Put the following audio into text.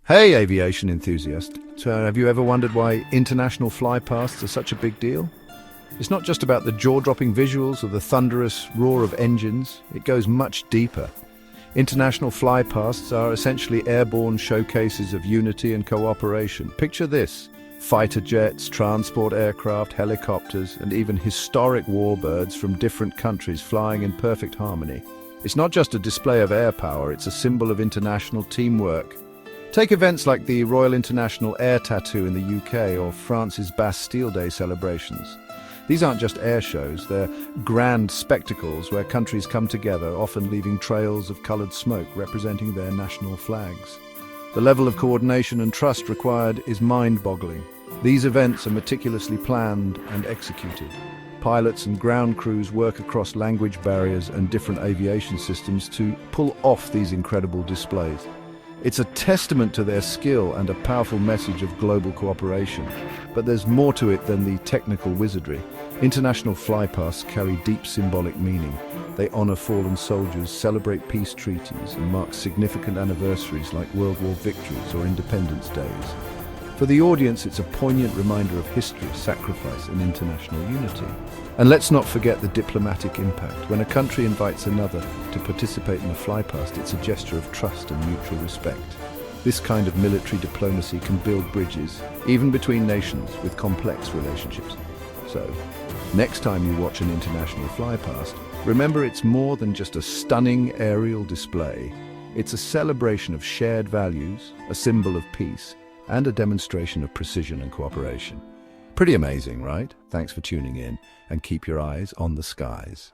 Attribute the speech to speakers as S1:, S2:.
S1: Hey, aviation enthusiast. So have you ever wondered why international flypasts are such a big deal? It's not just about the jaw-dropping visuals or the thunderous roar of engines. It goes much deeper. International flypasts are essentially airborne showcases of unity and cooperation. Picture this: fighter jets, transport aircraft, helicopters, and even historic warbirds from different countries flying in perfect harmony. It's not just a display of air power, it's a symbol of international teamwork. Take events like the Royal International Air Tattoo in the UK or France's Bastille Day celebrations. These aren't just air shows, they're grand spectacles where countries come together, often leaving trails of coloured smoke representing their national flags. The level of coordination and trust required is mind-boggling. These events are meticulously planned and executed. Pilots and ground crews work across language barriers and different aviation systems to pull off these incredible displays. It's a testament to their skill and a powerful message of global cooperation. But there's more to it than the technical wizardry. International flypasts carry deep symbolic meaning. They honor fallen soldiers, celebrate peace treaties, and mark significant anniversaries like World War victories or Independence Days. For the audience, it's a poignant reminder of history, sacrifice, and international unity. And let's not forget the diplomatic impact. When a country invites another to participate in a flypast, it's a gesture of trust and mutual respect. This kind of military diplomacy can build bridges, even between nations with complex relationships. So, next time you watch an international flypast, remember it's more than just a stunning aerial display. It's a celebration of shared values, a symbol of peace, and a demonstration of precision and cooperation. Pretty amazing, right? Thanks for tuning in, and keep your eyes on the skies.